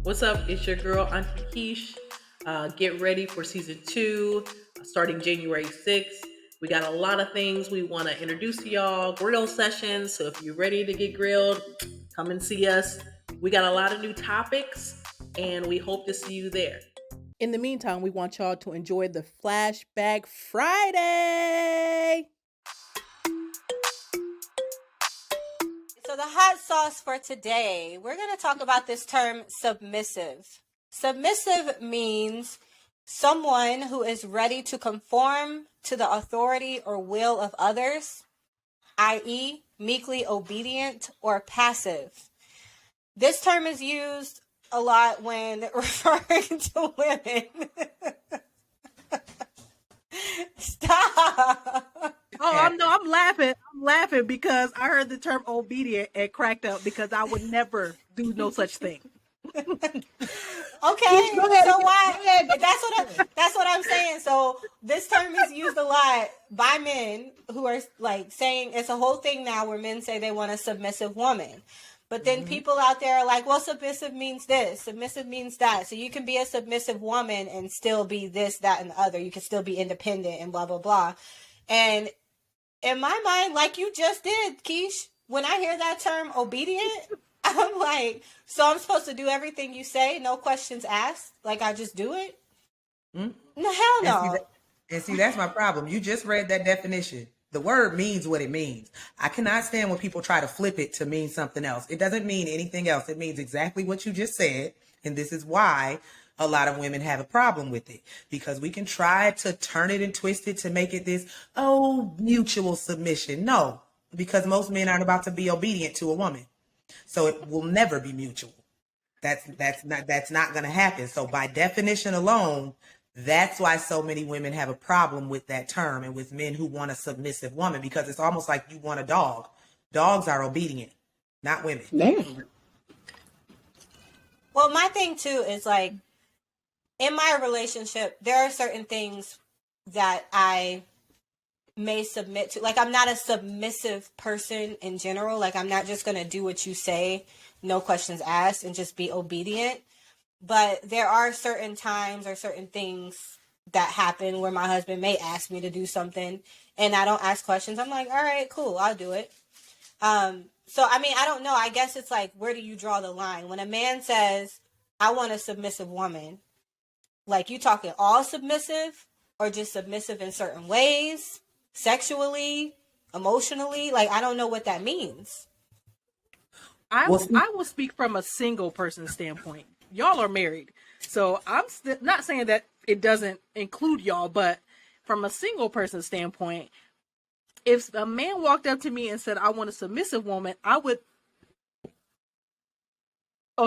What's up? It's your girl, Auntie Keish. Get ready for season 2, starting January 6th. We got a lot of things we want to introduce to y'all, grill sessions. So if you're ready to get grilled, come and see us. We got a lot of new topics, and we hope to see you there. In the meantime, we want y'all to enjoy the Flashback Friday. So the hot sauce for today, we're going to talk about this term submissive. Submissive means someone who is ready to conform to the authority or will of others, i.e., meekly obedient or passive. This term is used a lot when referring to women. Stop. Oh, I'm laughing. I'm laughing because I heard the term obedient and cracked up because I would never do no such thing. Okay, so why? That's what I'm saying. So this term is used a lot by men who are like saying it's a whole thing now where men say they want a submissive woman. But then people out there are like, well, submissive means this, submissive means that. So you can be a submissive woman and still be this, that, and the other. You can still be independent and blah, blah, blah. And in my mind, like you just did, Keish, when I hear that term obedient, I'm like, so I'm supposed to do everything you say, no questions asked? Like I just do it? No, hell no. And see, that's my problem. You just read that definition. The word means what it means. I cannot stand when people try to flip it to mean something else. It doesn't mean anything else. It means exactly what you just said. And this is why a lot of women have a problem with it, because we can try to turn it and twist it to make it this, mutual submission. No, because most men aren't about to be obedient to a woman. So it will never be mutual. That's not going to happen. So by definition alone, that's why so many women have a problem with that term and with men who want a submissive woman, because it's almost like you want a dog. Dogs are obedient, not women. Damn. Well, my thing too is like, in my relationship, there are certain things that I may submit to. Like, I'm not a submissive person in general. Like, I'm not just going to do what you say, no questions asked, and just be obedient. But there are certain times or certain things that happen where my husband may ask me to do something and I don't ask questions. I'm like, all right, cool, I'll do it. So, I mean, I don't know. I guess it's like, where do you draw the line? When a man says, I want a submissive woman, like, you talking all submissive or just submissive in certain ways, sexually, emotionally? Like, I don't know what that means. I will speak from a single person standpoint. Y'all are married. So I'm not saying that it doesn't include y'all, but from a single person standpoint, if a man walked up to me and said, I want a submissive woman, I would,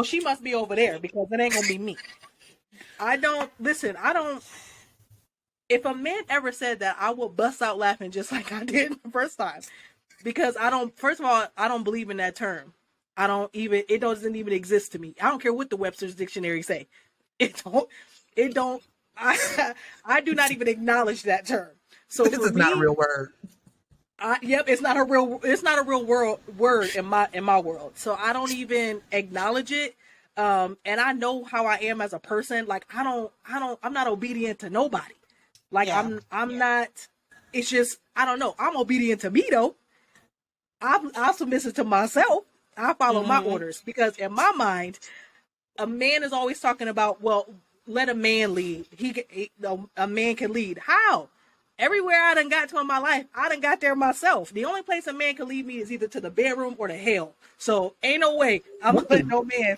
she must be over there because it ain't going to be me. If a man ever said that, I will bust out laughing just like I did the first time. Because first of all, I don't believe in that term. It doesn't even exist to me. I don't care what the Webster's dictionary say. I do not even acknowledge that term. So this is not a real word. It's not a real word in my world. So I don't even acknowledge it. And I know how I am as a person. Like I'm not obedient to nobody. Like I'm not, it's just, I don't know. I'm obedient to me though. I'm submissive to myself. I follow my orders, because in my mind, a man is always talking about, well, let a man lead. A man can lead. How? Everywhere I done got to in my life, I done got there myself. The only place a man can lead me is either to the bedroom or to hell. So ain't no way I'm gonna let no man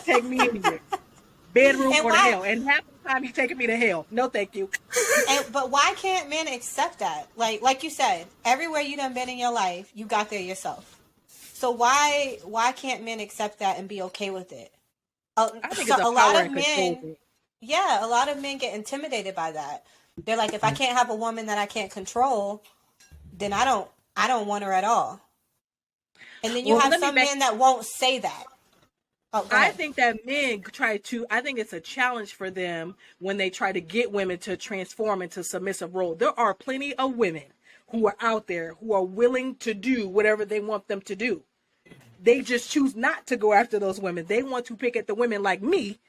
take me anywhere. Bedroom or to hell. And half the time he's taking me to hell. No, thank you. But why can't men accept that? Like you said, everywhere you done been in your life, you got there yourself. So why can't men accept that and be okay with it? I think it's a lot of men. Yeah, a lot of men get intimidated by that. They're like, if I can't have a woman that I can't control, then I don't want her at all. And then you have some men that won't say that. I think that men I think it's a challenge for them when they try to get women to transform into submissive role. There are plenty of women who are out there who are willing to do whatever they want them to do. They just choose not to go after those women. They want to pick at the women like me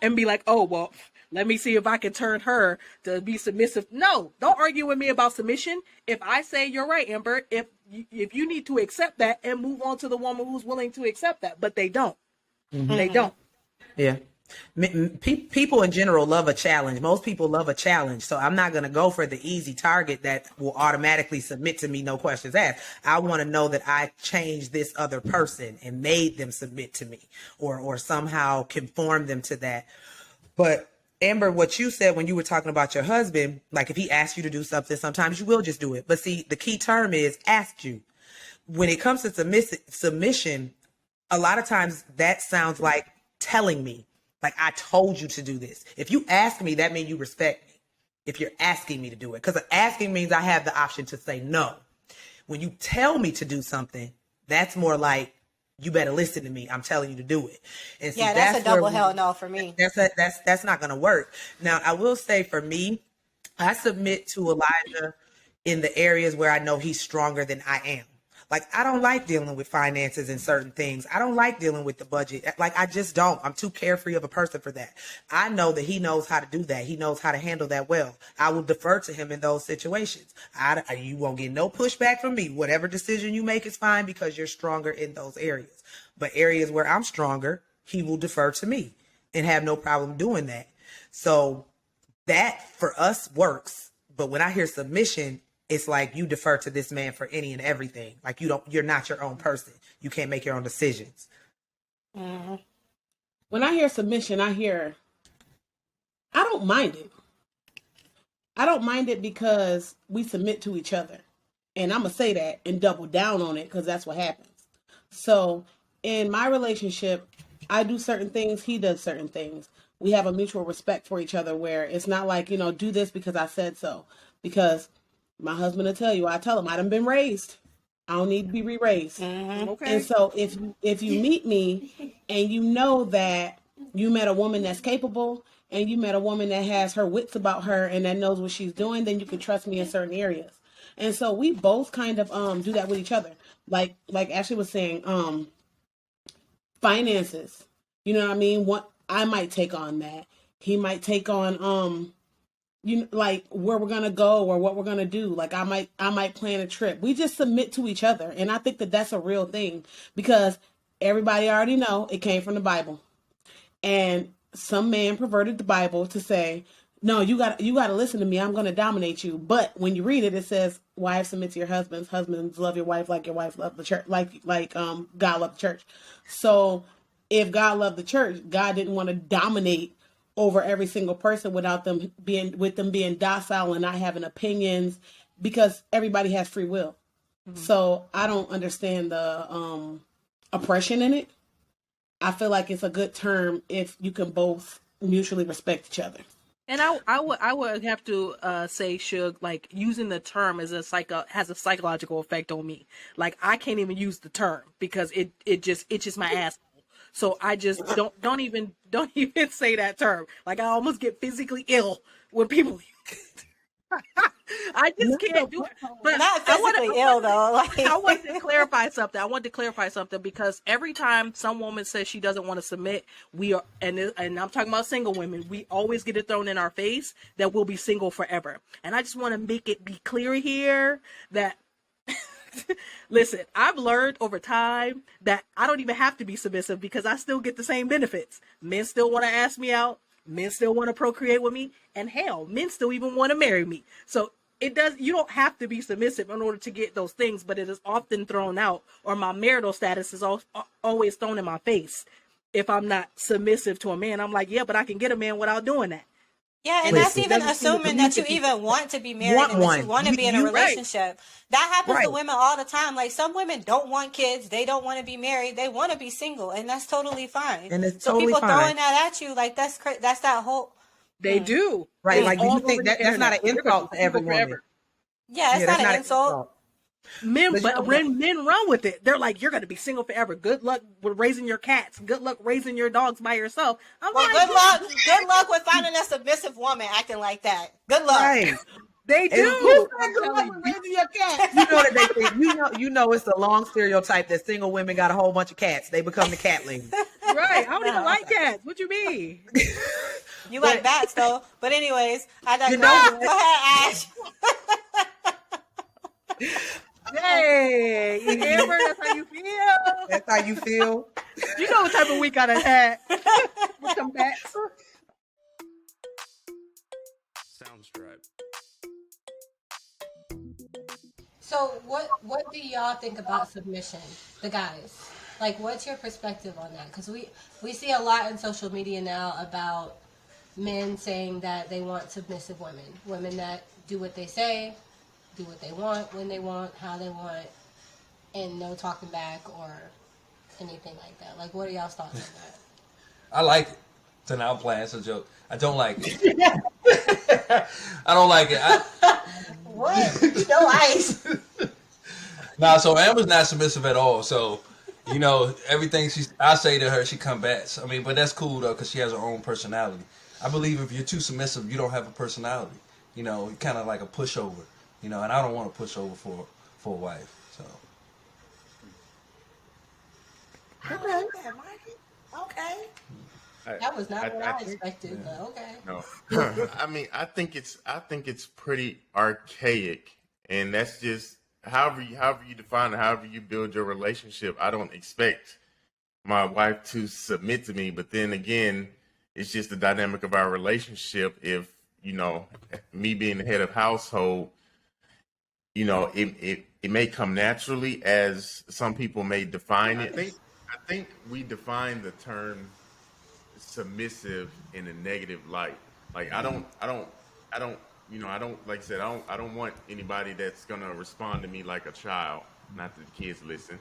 and be like, oh, well, let me see if I can turn her to be submissive. No, don't argue with me about submission. If I say you're right, Amber, if you need to accept that and move on to the woman who's willing to accept that, but they don't. They don't. Yeah. People in general love a challenge. Most people love a challenge. So I'm not going to go for the easy target that will automatically submit to me, no questions asked. I want to know that I changed this other person and made them submit to me or somehow conform them to that. But Amber, what you said when you were talking about your husband, like if he asked you to do something, sometimes you will just do it. But see, the key term is asked you. When it comes to submission, a lot of times that sounds like telling me, like I told you to do this. If you ask me, that means you respect me. If you're asking me to do it, because asking means I have the option to say no. When you tell me to do something, that's more like you better listen to me. I'm telling you to do it. And see, Yeah, that's a double hell no for me. That's not going to work. Now, I will say for me, I submit to Elijah in the areas where I know he's stronger than I am. Like, I don't like dealing with finances and certain things. I don't like dealing with the budget. Like, I just don't. I'm too carefree of a person for that. I know that he knows how to do that. He knows how to handle that well. I will defer to him in those situations. You won't get no pushback from me. Whatever decision you make is fine because you're stronger in those areas. But areas where I'm stronger, he will defer to me and have no problem doing that. So that for us works. But when I hear submission, it's like you defer to this man for any and everything. Like you're not your own person. You can't make your own decisions. Mm-hmm. When I hear submission, I don't mind it. I don't mind it because we submit to each other. And I'm going to say that and double down on it because that's what happens. So in my relationship, I do certain things. He does certain things. We have a mutual respect for each other where it's not like, do this because I said so. Because my husband will tell you, I tell him I done been raised. I don't need to be re-raised. Mm-hmm. Okay. And so if you meet me and you know that you met a woman that's capable and you met a woman that has her wits about her and that knows what she's doing, then you can trust me in certain areas. And so we both kind of do that with each other. Like Ashley was saying, finances. You know what I mean? What I might take on that. He might take on like where we're gonna go or what we're gonna do. Like I might plan a trip. We just submit to each other, and I think that that's a real thing because everybody already know it came from the Bible, and some man perverted the Bible to say, no, you got to listen to me. I'm gonna dominate you. But when you read it, it says, wives submit to your husbands. Husbands love your wife like your wife loved the church, like God loved the church. So if God loved the church, God didn't want to dominate over every single person without them being docile and not having opinions, because everybody has free will. Mm-hmm. So I don't understand the oppression in it. I feel like it's a good term if you can both mutually respect each other. And I would have to say, Suge, like using the term has a psychological effect on me. Like I can't even use the term because it just my ass. So I just don't even say that term. Like I almost get physically ill when people. I just can't do it. But not physically ill though. Like I want to clarify something because every time some woman says she doesn't want to submit, we are, and I'm talking about single women, we always get it thrown in our face that we'll be single forever. And I just want to make it be clear here that. Listen, I've learned over time that I don't even have to be submissive because I still get the same benefits. Men still want to ask me out. Men still want to procreate with me. And hell, men still even want to marry me. So you don't have to be submissive in order to get those things, but it is often thrown out, or my marital status is always thrown in my face. If I'm not submissive to a man, I'm like, yeah, but I can get a man without doing that. Yeah, and that's even assuming that you even want to be married and that you want to be in a relationship. Right. That happens to women all the time. Like some women don't want kids, they don't want to be married, they want to be single, and that's totally fine. And it's so people throwing that at you, like that's that whole. They do, right? Like, do you think that's not an insult to every woman? Yeah, it's not an insult. Men run with it. They're like, you're going to be single forever. Good luck with raising your cats. Good luck raising your dogs by yourself. Good luck with finding a submissive woman acting like that. Good luck. Right. They And do. Who said I'm good luck telling with you. raising your cat? you know that they think you know it's a long stereotype that single women got a whole bunch of cats. They become the cat lady. Right. I don't even No. like cats. What you mean? You But like bats though. But anyways, I you know digress. what? Go ahead, Ash. Hey, Amber, that's how you feel. That's how you feel. You know what type of week I done had with them bats. Soundstripe. So what do y'all think about submission, the guys? Like, what's your perspective on that? Because we see a lot in social media now about men saying that they want submissive women that do what they say, do what they want, when they want, how they want, and no talking back or anything like that. Like, what are y'all's thoughts on that? I like it. So now I'm playing. It's a joke. I don't like it. I don't like it. What? No ice. Nah, so Amber's not submissive at all. So, you know, everything I say to her, she combats. I mean, but that's cool though, because she has her own personality. I believe if you're too submissive, you don't have a personality. You know, you're kind of like a pushover. You know, and I don't want to push over for a wife. So. Okay, Mikey. Okay. That was not what I think- expected, but okay. No, I mean, I think it's pretty archaic, and that's just however you define it, however you build your relationship. I don't expect my wife to submit to me, but then again, it's just the dynamic of our relationship. If me being the head of household, it may come naturally, as some people may define it. I think we define the term submissive in a negative light. Like I don't like I said, I don't want anybody that's gonna respond to me like a child. Not that the kids listen,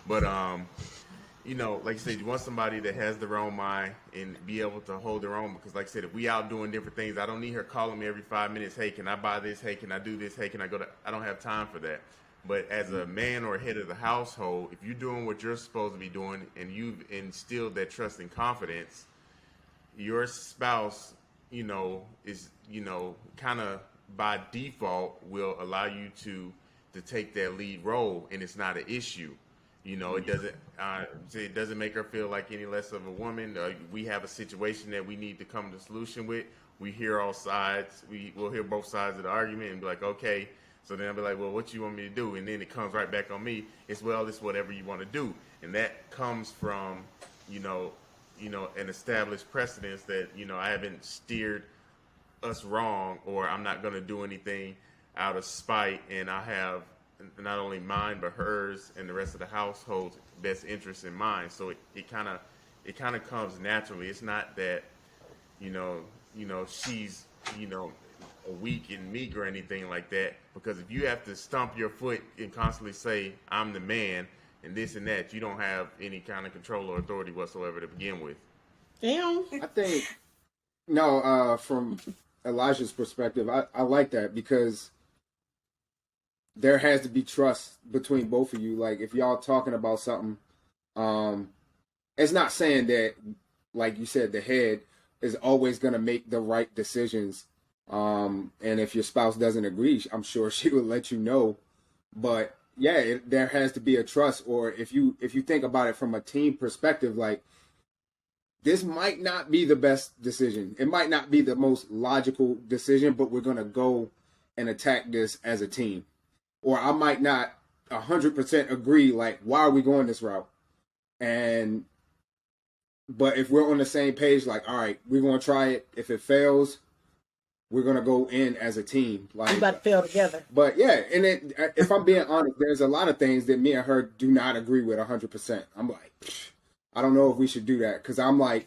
but like I said, you want somebody that has their own mind and be able to hold their own. Because like I said, if we out doing different things, I don't need her calling me every 5 minutes. Hey, can I buy this? Hey, can I do this? Hey, can I go to? I don't have time for that. But as a man or head of the household, if you're doing what you're supposed to be doing and you've instilled that trust and confidence, your spouse, is, kind of by default will allow you to take that lead role, and it's not an issue. It doesn't make her feel like any less of a woman. We have a situation that we need to come to a solution with. We hear all sides. We'll hear both sides of the argument and be like, okay. So then I'll be like, well, what you want me to do? And then it comes right back on me. It's whatever you want to do. And that comes from, an established precedence that, I haven't steered us wrong, or I'm not going to do anything out of spite. And I have not only mine, but hers and the rest of the household's best interest in mind. So it kind of comes naturally. It's not that, she's, a weak and meek or anything like that. Because if you have to stomp your foot and constantly say, I'm the man, and this and that, you don't have any kind of control or authority whatsoever to begin with. Damn. I think, from Elijah's perspective, I like that, because there has to be trust between both of you. Like, if y'all talking about something, it's not saying that, like you said, the head is always going to make the right decisions. And if your spouse doesn't agree, I'm sure she will let you know. But yeah, there has to be a trust. Or if you think about it from a team perspective, like, this might not be the best decision. It might not be the most logical decision, but we're going to go and attack this as a team. Or I might not 100% agree, like, why are we going this route? But if we're on the same page, like, all right, we're going to try it. If it fails, we're going to go in as a team. Like, We about to fail together. But yeah, and if I'm being honest, there's a lot of things that me and her do not agree with 100%. I'm like, I don't know if we should do that. Because I'm like,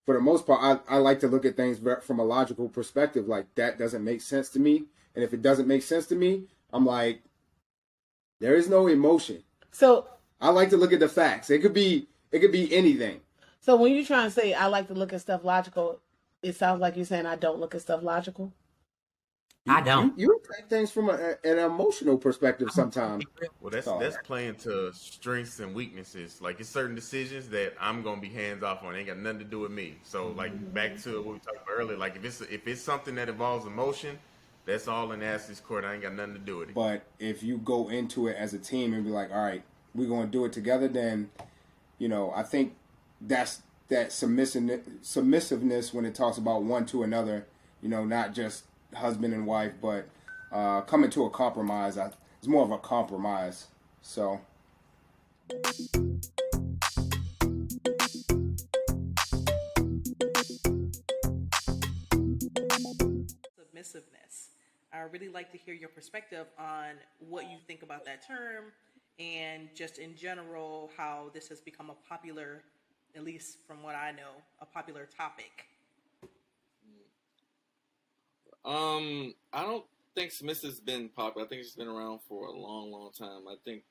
for the most part, I like to look at things from a logical perspective. Like, that doesn't make sense to me. And if it doesn't make sense to me, I'm like, there is no emotion. So I like to look at the facts. It could be anything. So when you're trying to say I like to look at stuff logical, it sounds like you're saying I don't look at stuff logical. I don't. You attack things from an emotional perspective sometimes. Well, that's playing to strengths and weaknesses. Like, it's certain decisions that I'm gonna be hands off on. It ain't got nothing to do with me. So, like, back to what we talked about earlier. Like, if it's something that involves emotion, That's all in Ashley's court. I ain't got nothing to do with it. But if you go into it as a team and be like, all right, we're going to do it together, then, I think that's that submissiveness when it talks about one to another, not just husband and wife, but coming to a compromise. It's more of a compromise. So. Submissiveness. I really like to hear your perspective on what you think about that term and just in general how this has become a popular, at least from what I know, a popular topic. I don't think submissive's been popular. I think it's been around for a long, long time. I think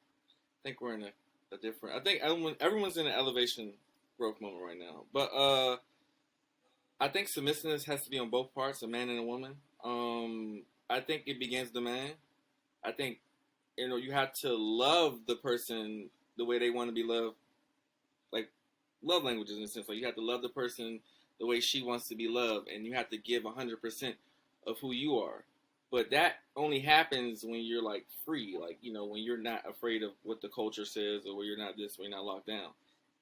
we're in a different. I think everyone's in an elevation growth moment right now. But I think submissiveness has to be on both parts, a man and a woman. I think it begins with the man. I think you have to love the person the way they want to be loved, like love languages in a sense. Like you have to love the person the way she wants to be loved, and you have to give 100% of who you are. But that only happens when you're like free, like when you're not afraid of what the culture says, or where you're not this, where you're not locked down.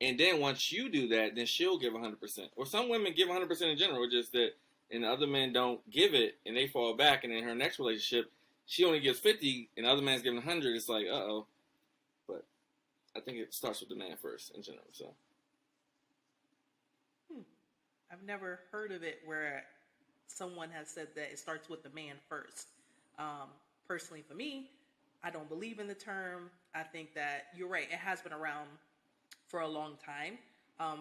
And then once you do that, then she'll give 100%. Or some women give 100% in general, just that, and the other men don't give it, and they fall back. And in her next relationship, she only gives 50, and the other man's giving 100. It's like, uh-oh. But I think it starts with the man first in general. So I've never heard of it where someone has said that it starts with the man first. Personally, for me, I don't believe in the term. I think that you're right. It has been around for a long time.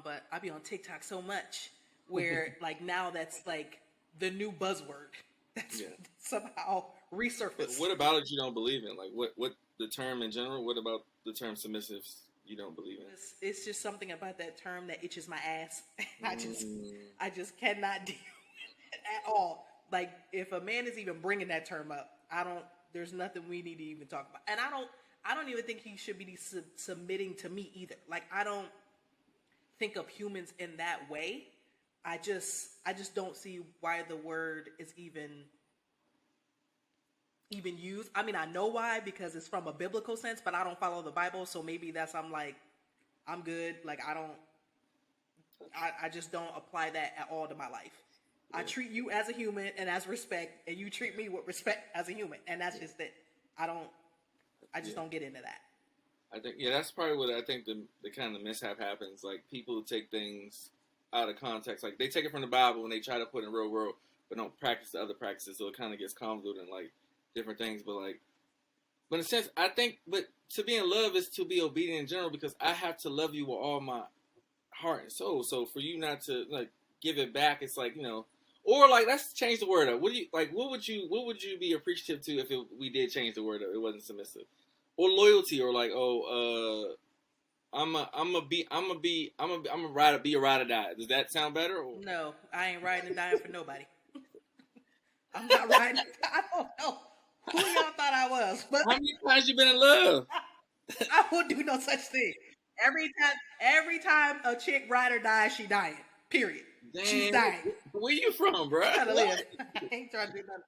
But I be on TikTok so much where like now that's like the new buzzword that's somehow resurfaced. But what about it you don't believe in? Like what the term in general? What about the term submissives you don't believe in? It's just something about that term that itches my ass. I just cannot deal with it at all. Like if a man is even bringing that term up, there's nothing we need to even talk about. And I don't even think he should be submitting to me either. Like I don't think of humans in that way. I just don't see why the word is even used. I mean, I know why, because it's from a biblical sense, but I don't follow the Bible, so maybe I'm good. Like I just don't apply that at all to my life. I treat you as a human and as respect, and you treat me with respect as a human, and that's just it. I just don't get into that. I think that's probably what I think the kind of mishap happens. Like people take things out of context, like they take it from the Bible and they try to put it in real world, but don't practice the other practices, so it kind of gets convoluted and like different things. But in a sense, I think, but to be in love is to be obedient in general, because I have to love you with all my heart and soul. So for you not to like give it back, it's like or like let's change the word up. What do you like? What would you be appreciative to if we did change the word up? It wasn't submissive. Or loyalty, or like, I'm a be a ride or die. Does that sound better? Or? No, I ain't riding and dying for nobody. I'm not riding. I don't know who y'all thought I was, but how many times you been in love? I won't do no such thing. Every time a chick ride or die, she dying. Period. Damn, she's dying. Where you from, bro? I ain't trying to do nothing.